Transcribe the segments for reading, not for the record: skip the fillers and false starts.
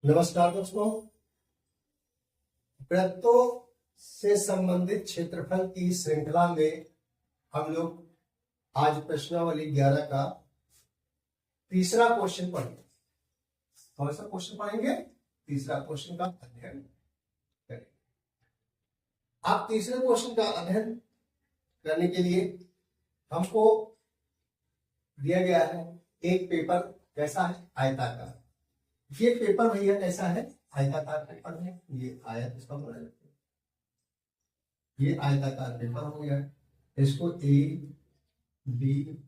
नमस्कार दोस्तों, वृत्तों से संबंधित क्षेत्रफल की श्रृंखला में हम लोग आज प्रश्नावली 11 का तीसरा क्वेश्चन पढ़ेंगे। कौन सा क्वेश्चन पढ़ेंगे? तीसरा क्वेश्चन का अध्ययन करेंगे। आप तीसरे क्वेश्चन का अध्ययन करने के लिए हमको दिया गया है एक पेपर। कैसा है? आयताकार। ये पेपर भैया कैसा है? आयताकार पेपर है। ये आयत इसका बना लेते हैं। ये आयताकार पेपर हो गया है। इसको ए बी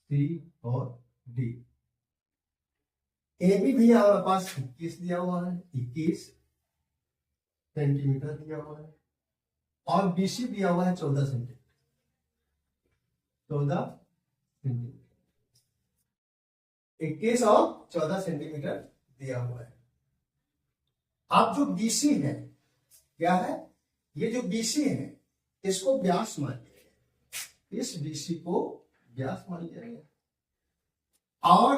सी और डी। ए बी भैया हमारे पास 21 दिया हुआ है, 21 सेंटीमीटर दिया हुआ है, और बीसी दिया हुआ है 14 सेंटीमीटर। 14 सेंटीमीटर, 21 और 14 सेंटीमीटर दिया हुआ है। अब जो बीसी है, क्या है? ये जो बीसी है इसको व्यास मान लिया गया। इस बीसी को व्यास मान लिया गया और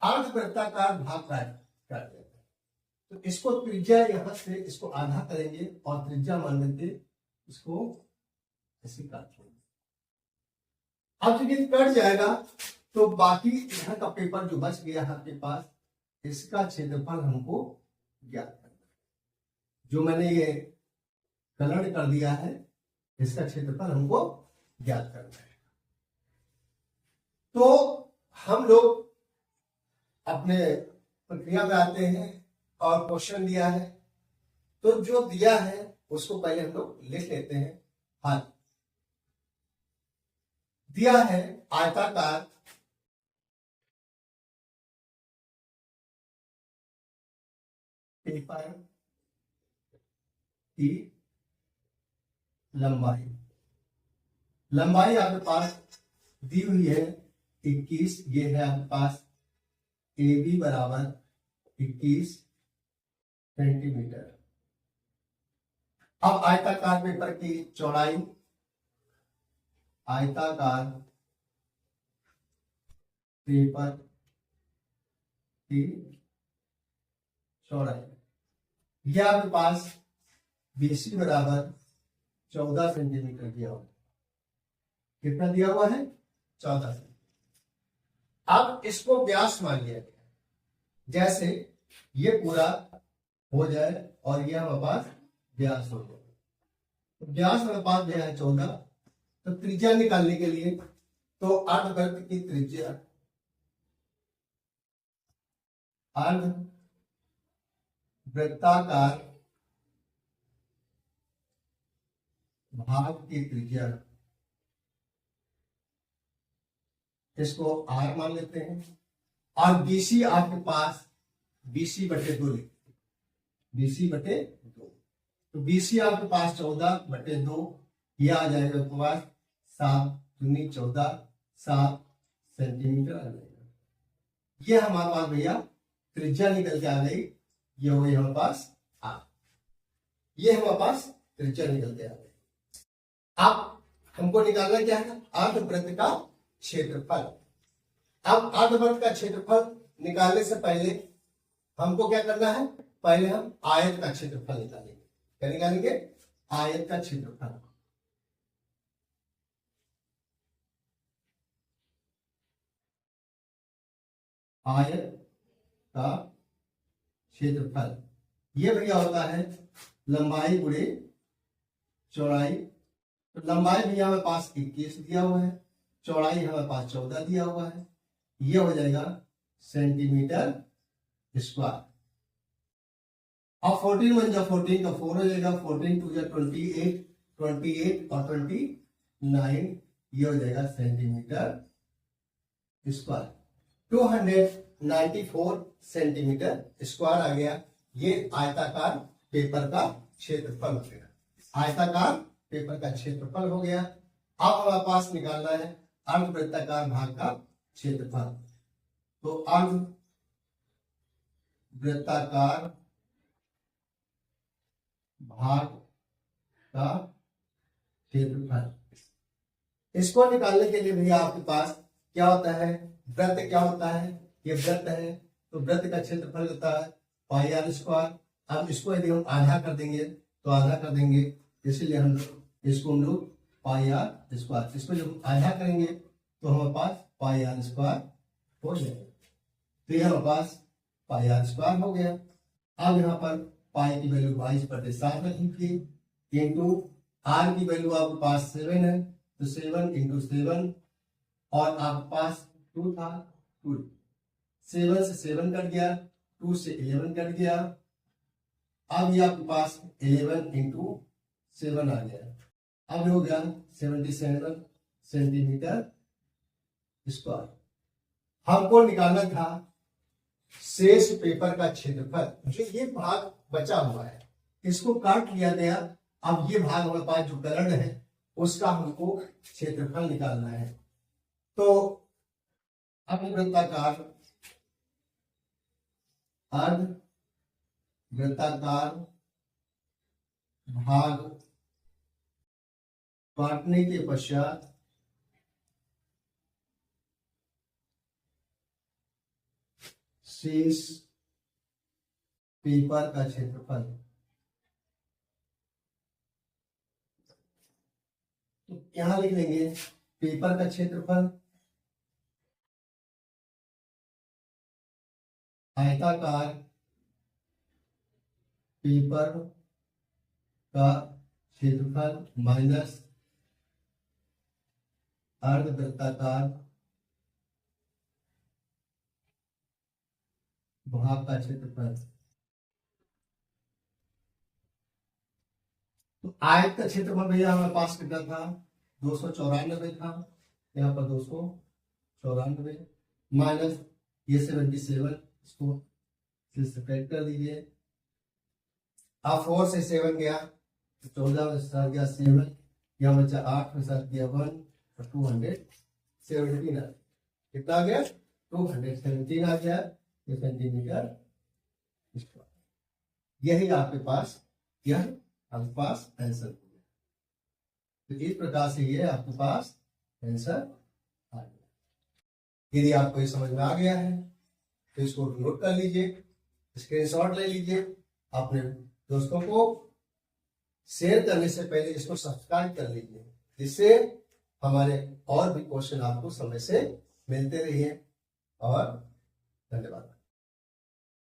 अर्धवृत्ताकार भाग कर देते हैं। तो इसको त्रिज्या यहां से इसको आधा करेंगे और त्रिज्या मान लेते इसको ऐसे काट देंगे। अब जब ये कट जाएगा तो बाकी यहाँ का पेपर जो बच गया आपके पास, इसका क्षेत्रफल हमको ज्ञात करना है। जो मैंने ये कलर कर दिया है, इसका क्षेत्रफल हमको ज्ञात करना है। तो हम लोग अपने प्रक्रिया में आते हैं और क्वेश्चन दिया है, तो जो दिया है उसको पहले हम लोग लिख लेते हैं। हल दिया है आयताकार पेपर की लंबाई आपके पास दी हुई है 21। ये है आपके पास ए बी बराबर 21 सेंटीमीटर। अब आयताकार पेपर की चौड़ाई, आयताकार पेपर की चौड़ाई, यह आपके पास बीसी बराबर 14 सेंटीमीटर दिया हुआ है। कितना दिया हुआ है? 14 सेंटीमीटर। अब इसको व्यास मान लिया गया, जैसे ये पूरा हो जाए और ये हमारे पास व्यास हो जाए। तो व्यास हमारे पास जो है 14। तो त्रिज्या निकालने के लिए तो अर्धवृत्त की त्रिज्या, अर्धवृत्ताकार भाग की त्रिज्या, इसको आर मान लेते हैं। और बीसी आपके पास बीसी बटे 2 लिखते हैं। बीसी बटे 2, तो बीसी आपके पास 14 बटे 2, यह आ जाएगा आपके पास 7 दूनी 14, 7 सेंटीमीटर आ जाएगा। ये हमारे पास भैया त्रिज्या निकल के आ गई। ये हो गई हमारे पास आर। ये हमारे पास त्रिज्या निकल के आ गई। अब हमको निकालना क्या है? अर्धवृत्त का क्षेत्रफल। अब अर्धवृत्त का क्षेत्रफल निकालने से पहले हमको क्या करना है? पहले हम आयत का क्षेत्रफल निकालेंगे। क्या निकालेंगे? आयत का क्षेत्रफल। आयत का क्षेत्रफल ये भैया होता है लंबाई गुणे चौड़ाई। तो लंबाई भैया हमारे पास 21 दिया हुआ है, चौड़ाई हमारे पास 14 दिया हुआ है। ये हो जाएगा सेंटीमीटर स्क्वायर। अब 14 1 जा 14 का 4 हो जाएगा, 14 2 जा 28, 28 और 29, ये हो जाएगा सेंटीमीटर स्क्वायर। 294 सेंटीमीटर स्क्वायर आ गया। ये आयताकार पेपर का क्षेत्रफल हो गया। आयताकार पेपर का क्षेत्रफल हो गया। अब हमारे पास निकालना है अर्धवृत्ताकार भाग का क्षेत्रफल। तो अर्धवृत्ताकार भाग का क्षेत्रफल, इसको निकालने के लिए भैया आपके पास क्या होता है? वृत्त क्या होता है? ये वृत्त है, तो वृत्त का क्षेत्रफल होता है पाई आर स्क्वायर। अब इसको यदि हम आधा कर देंगे तो आधा कर देंगे, इसीलिए हम लोग पाई आर स्क्वायर, इसको जब आधा करेंगे तो हमारे पास पाई आर स्क्वायर हो जाएगा। तो ये हमारे पास पाई आर स्क्वायर हो गया। अब यहाँ पर पाई की वैल्यू 22/7 रखी इंटू आर की वैल्यू आपके पास 7 है, तो 7 इंटू 7 और आपके पास 2 था, 2 7 से 7 कट गया, 2 से 11 कट गया। अब ये आपके पास 11 इंटू 7 आ गया। अब हो गया 77 सेंटीमीटर स्क्वायर। हमको निकालना था शेष पेपर का क्षेत्रफल, जो ये भाग बचा हुआ है इसको काट लिया गया। अब ये भाग हमारे पास जो कलर्ड है उसका हमको क्षेत्रफल निकालना है। तो अब वृत्ताकार वृत्ताकार भाग काटने के पश्चात शेष पेपर का क्षेत्रफल, तो यहां लिख लेंगे पेपर का क्षेत्रफल आयताकार पेपर का क्षेत्रफल माइनस अर्धवृत्ताकार भाग का क्षेत्रफल। तो आयत का क्षेत्रफल भैया हमारे पास कितना था, 294 था, यहाँ पर 294 माइनस ये 77, इसको सब्ट्रैक्ट कर दीजिए। अब 4 से 7 गया तो 14 में साथ गया 7, यहाँ बचा 8 में साथ गया 1 और 217 आ, कितना आ गया 217 आ गया सेंटीमीटर स्क्वायर। यही आपके पास आंसर हो गया। तो इस प्रकार से ये आपके पास आंसर आ गया। यदि आपको ये समझ में आ गया है तो इसको नोट कर लीजिए, स्क्रीनशॉट ले लीजिए, अपने दोस्तों को शेयर करने से पहले इसको सब्सक्राइब कर लीजिए, जिससे हमारे और भी क्वेश्चन आपको समय से मिलते रहिए। और धन्यवाद।